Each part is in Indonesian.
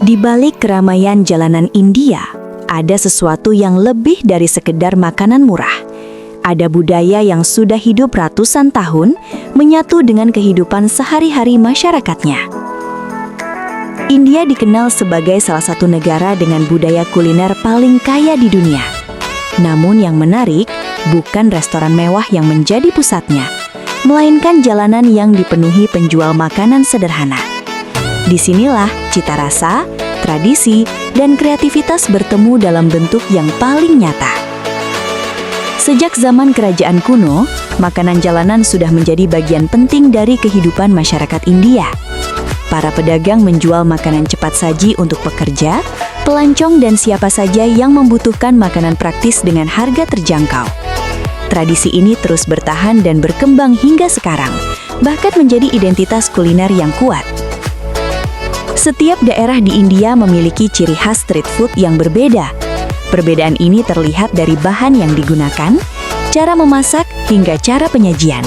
Di balik keramaian jalanan India, ada sesuatu yang lebih dari sekedar makanan murah. Ada budaya yang sudah hidup ratusan tahun, menyatu dengan kehidupan sehari-hari masyarakatnya. India dikenal sebagai salah satu negara dengan budaya kuliner paling kaya di dunia. Namun yang menarik, bukan restoran mewah yang menjadi pusatnya, melainkan jalanan yang dipenuhi penjual makanan sederhana. Disinilah cita rasa, tradisi, dan kreativitas bertemu dalam bentuk yang paling nyata. Sejak zaman kerajaan kuno, makanan jalanan sudah menjadi bagian penting dari kehidupan masyarakat India. Para pedagang menjual makanan cepat saji untuk pekerja, pelancong, dan siapa saja yang membutuhkan makanan praktis dengan harga terjangkau. Tradisi ini terus bertahan dan berkembang hingga sekarang, bahkan menjadi identitas kuliner yang kuat. Setiap daerah di India memiliki ciri khas street food yang berbeda. Perbedaan ini terlihat dari bahan yang digunakan, cara memasak, hingga cara penyajian.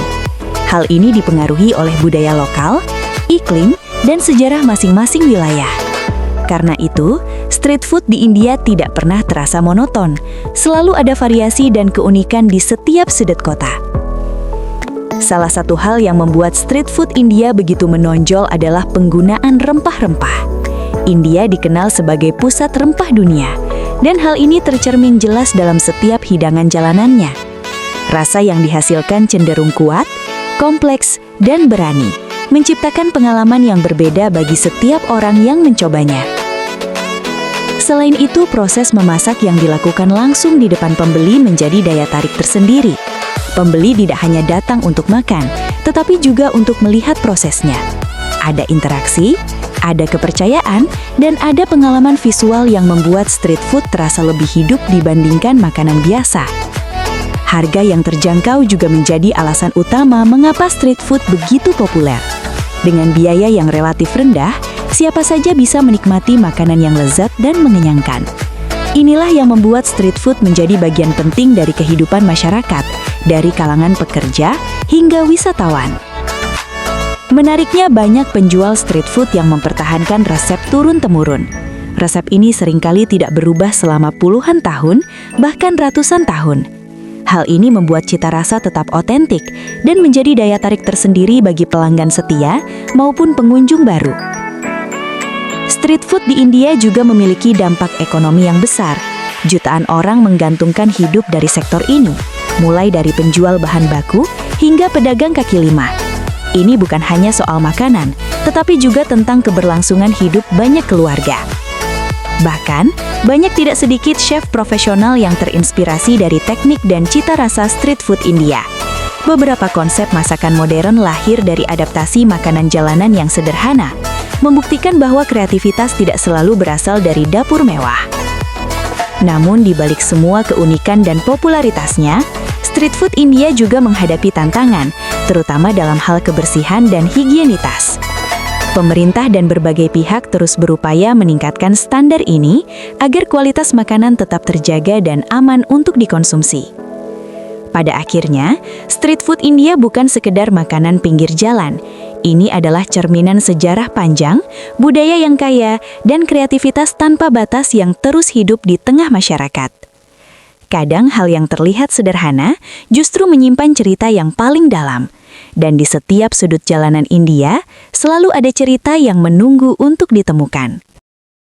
Hal ini dipengaruhi oleh budaya lokal, iklim, dan sejarah masing-masing wilayah. Karena itu, street food di India tidak pernah terasa monoton. Selalu ada variasi dan keunikan di setiap sudut kota. Salah satu hal yang membuat street food India begitu menonjol adalah penggunaan rempah-rempah. India dikenal sebagai pusat rempah dunia, dan hal ini tercermin jelas dalam setiap hidangan jalanannya. Rasa yang dihasilkan cenderung kuat, kompleks, dan berani, menciptakan pengalaman yang berbeda bagi setiap orang yang mencobanya. Selain itu, proses memasak yang dilakukan langsung di depan pembeli menjadi daya tarik tersendiri. Pembeli tidak hanya datang untuk makan, tetapi juga untuk melihat prosesnya. Ada interaksi, ada kepercayaan, dan ada pengalaman visual yang membuat street food terasa lebih hidup dibandingkan makanan biasa. Harga yang terjangkau juga menjadi alasan utama mengapa street food begitu populer. Dengan biaya yang relatif rendah, siapa saja bisa menikmati makanan yang lezat dan mengenyangkan. Inilah yang membuat street food menjadi bagian penting dari kehidupan masyarakat, dari kalangan pekerja hingga wisatawan. Menariknya, banyak penjual street food yang mempertahankan resep turun-temurun. Resep ini seringkali tidak berubah selama puluhan tahun, bahkan ratusan tahun. Hal ini membuat cita rasa tetap otentik dan menjadi daya tarik tersendiri bagi pelanggan setia maupun pengunjung baru. Street food di India juga memiliki dampak ekonomi yang besar. Jutaan orang menggantungkan hidup dari sektor ini, mulai dari penjual bahan baku hingga pedagang kaki lima. Ini bukan hanya soal makanan, tetapi juga tentang keberlangsungan hidup banyak keluarga. Bahkan, banyak tidak sedikit chef profesional yang terinspirasi dari teknik dan cita rasa street food India. Beberapa konsep masakan modern lahir dari adaptasi makanan jalanan yang sederhana, membuktikan bahwa kreativitas tidak selalu berasal dari dapur mewah. Namun di balik semua keunikan dan popularitasnya, street food India juga menghadapi tantangan, terutama dalam hal kebersihan dan higienitas. Pemerintah dan berbagai pihak terus berupaya meningkatkan standar ini agar kualitas makanan tetap terjaga dan aman untuk dikonsumsi. Pada akhirnya, street food India bukan sekedar makanan pinggir jalan. Ini adalah cerminan sejarah panjang, budaya yang kaya, dan kreativitas tanpa batas yang terus hidup di tengah masyarakat. Kadang hal yang terlihat sederhana justru menyimpan cerita yang paling dalam. Dan di setiap sudut jalanan India, selalu ada cerita yang menunggu untuk ditemukan.